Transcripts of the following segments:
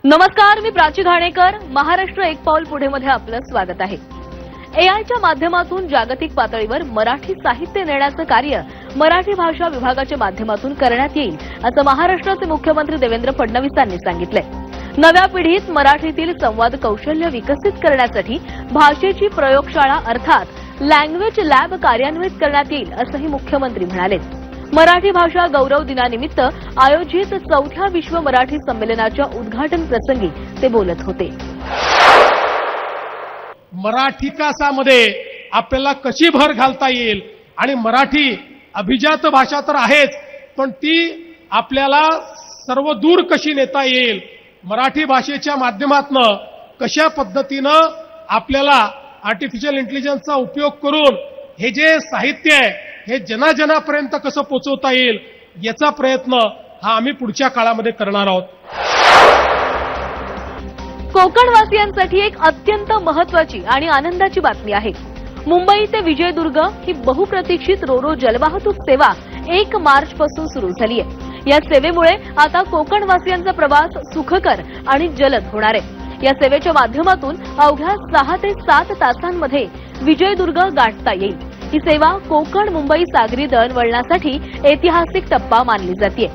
नमस्कार, मी प्राची घाणेकर. महाराष्ट्र एक पाऊल पुढे मध्ये आपलं स्वागत आहे. एआयच्या माध्यमातून जागतिक पातळीवर मराठी साहित्य नेण्याचं कार्य मराठी भाषा विभागाच्या माध्यमातून करण्यात येईल, असं महाराष्ट्राचे मुख्यमंत्री देवेंद्र फडणवीस यांनी सांगितलंय. नव्या पिढीत मराठीतील संवाद कौशल्य विकसित करण्यासाठी भाषेची प्रयोगशाळा अर्थात लँग्वेज लॅब कार्यान्वित करण्यात येईल, असंही मुख्यमंत्री म्हणाले. मराठी भाषा गौरव दिनानिमित्त आयोजित 4थ्या विश्व मराठी संमेलनाच्या उद्घाटन प्रसंगी ते बोलत होते. मराठी विकासामध्ये आपल्याला कशी भर घालता येईल आणि मराठी अभिजात भाषा तर आहेच, पण ती आपल्याला सर्व दूर कशी नेता येईल, मराठी भाषेच्या माध्यमातून कशा पद्धतीनं आपल्याला आर्टिफिशियल इंटेलिजन्सचा उपयोग करून हे जे साहित्य आहे हे जनाजनापर्यंत कसं पोहोचवता येईल याचा प्रयत्न हा आम्ही पुढच्या काळामध्ये करणार आहोत. कोकणवासियांसाठी एक अत्यंत महत्त्वाची आणि आनंदाची बातमी आहे. मुंबई ते विजयदुर्ग ही बहुप्रतीक्षित रोरो जलवाहतूक सेवा 1 मार्चपासून सुरू झाली आहे. या सेवेमुळे आता कोकणवासियांचा प्रवास सुखकर आणि जलद होणार आहे. या सेवेच्या माध्यमातून अवघ्या 6 ते 7 तासांमध्ये विजयदुर्ग गाठता येईल. ही सेवा कोकण मुंबई सागरी दळणवळणासाठी ऐतिहासिक टप्पा मानली जाते.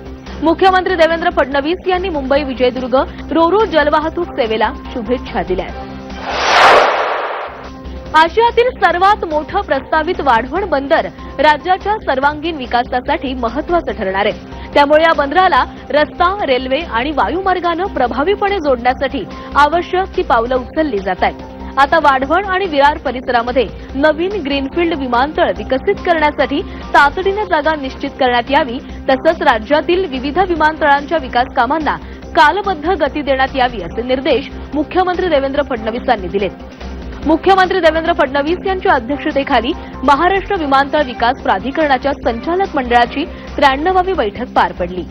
मुख्यमंत्री देवेंद्र फडणवीस यांनी मुंबई विजयदुर्ग रोरो जलवाहतूक सेवेला शुभेच्छा दिल्या. आशियातील सर्वात मोठं प्रस्तावित वाढवण बंदर राज्याच्या सर्वांगीण विकासासाठी महत्त्वाचं ठरणार आहे. त्यामुळे या बंदराला रस्ता, रेल्वे आणि वायुमार्गानं प्रभावीपणे जोडण्यासाठी आवश्यक ती पावलं उचलली जात आहेत. आता वाढवण आणि विरार परिसरामध्ये नवीन ग्रीनफील्ड विमानतळ विकसित करण्यासाठी तातडीने जागा निश्चित करण्यात यावी, तसंच राज्यातील विविध विमानतळांच्या विकास कामांना कालबद्ध गती देण्यात यावी असे निर्देश मुख्यमंत्री देवेंद्र फडणवीस यांनी दिले. मुख्यमंत्री देवेंद्र फडणवीस यांच्या अध्यक्षतेखाली महाराष्ट्र विमानतळ विकास प्राधिकरणाच्या संचालक मंडळाची 93वी बैठक पार पडली.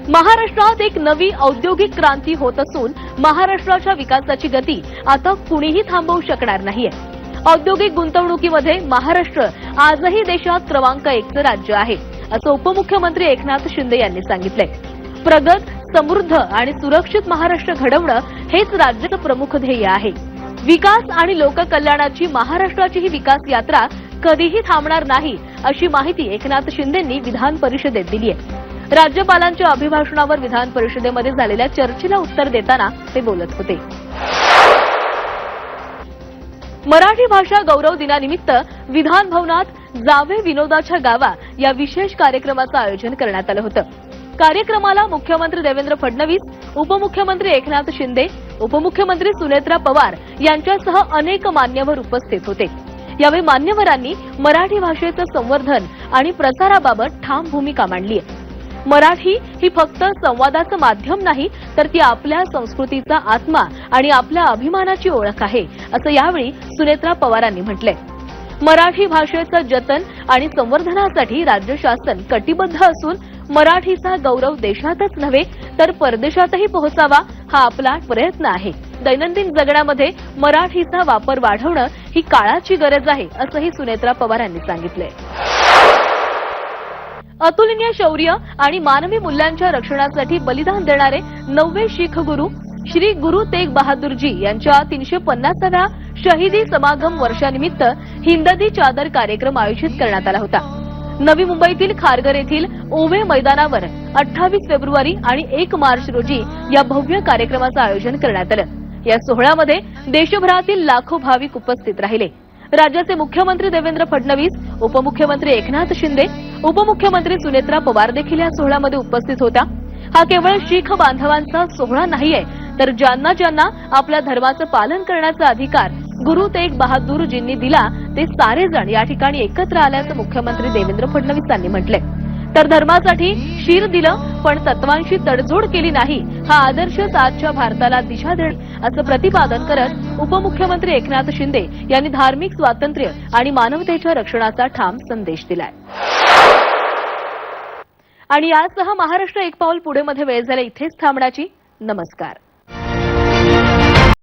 महाराष्ट्रात एक नवी औद्योगिक क्रांती होत असून महाराष्ट्राच्या विकासाची गती आता कुणीही थांबवू शकणार नाहीये. औद्योगिक गुंतवणुकीमध्ये महाराष्ट्र आजही देशात क्रमांक 1चं राज्य आहे, असं उपमुख्यमंत्री एकनाथ शिंदे यांनी सांगितलंय. प्रगत, समृद्ध आणि सुरक्षित महाराष्ट्र घडवणं हेच राज्याचं प्रमुख ध्येय आहे. विकास आणि लोककल्याणाची महाराष्ट्राची ही विकास यात्रा कधीही थांबणार नाही, अशी माहिती एकनाथ शिंदेंनी विधान परिषदेत दिली आहे. राज्यपालांच्या अभिभाषणावर विधान परिषदेमध्ये झालेल्या चर्चेला उत्तर देताना ते बोलत होते. मराठी भाषा गौरव दिनानिमित्त विधान भवनात जावे विनोदाच्या गावा या विशेष कार्यक्रमाचं आयोजन करण्यात आलं होतं. कार्यक्रमाला मुख्यमंत्री देवेंद्र फडणवीस, उपमुख्यमंत्री एकनाथ शिंदे, उपमुख्यमंत्री सुनेत्रा पवार यांच्यासह अनेक मान्यवर उपस्थित होते. यावेळी मान्यवरांनी मराठी भाषेचं संवर्धन आणि प्रसाराबाबत ठाम भूमिका मांडली आहे. मराठी ही फक्त संवादाचं माध्यम नाही, तर ती आपल्या संस्कृतीचा आत्मा आणि आपल्या अभिमानाची ओळख आहे, असं यावेळी सुनेत्रा पवारांनी म्हटलंय. मराठी भाषेचं जतन आणि संवर्धनासाठी राज्य शासन कटिबद्ध असून मराठीचा गौरव देशातच नव्हे तर परदेशातही पोहोचावा हा आपला प्रयत्न आहे. दैनंदिन जगण्यामध्ये मराठीचा वापर वाढवणं ही काळाची गरज आहे, असंही सुनेत्रा पवारांनी सांगितलंय. अतुलनीय शौर्य आणि मानवी मूल्यांच्या रक्षणासाठी बलिदान देणारे 9वे शीख गुरु श्री गुरु तेग बहादुरजी यांच्या 350व्या शहीदी समागम वर्षानिमित्त हिंददी चादर कार्यक्रम आयोजित करण्यात आला होता. नवी मुंबईतील खारघर येथील ओवे मैदानावर 28 फेब्रुवारी आणि 1 मार्च रोजी या भव्य कार्यक्रमाचं आयोजन करण्यात आलं. या सोहळ्यामध्ये देशभरातील लाखो भाविक उपस्थित राहिले. राज्याचे मुख्यमंत्री देवेंद्र फडणवीस, उपमुख्यमंत्री एकनाथ शिंदे, उपमुख्यमंत्री सुनेत्रा पवार देखील या सोहळ्यामध्ये उपस्थित होत्या. हा केवळ शीख बांधवांचा सोहळा नाहीये, तर ज्यांना ज्यांना आपल्या धर्माचं पालन करण्याचा अधिकार गुरु तेग बहादूरजींनी दिला ते सारेजण या ठिकाणी एकत्र आल्याचं मुख्यमंत्री देवेंद्र फडणवीस यांनी म्हटलंय. तर धर्मासाठी शिर दिलं पण तत्वांशी तडजोड केली नाही, हा आदर्शच आजच्या भारताला दिशा देईल, असं प्रतिपादन करत उपमुख्यमंत्री एकनाथ शिंदे यांनी धार्मिक स्वातंत्र्य आणि मानवतेच्या रक्षणाचा ठाम संदेश दिलाय. आणि यासह महाराष्ट्र एक पाऊल पुढे मध्ये वेळ झाला इथेच थांबण्याची. नमस्कार.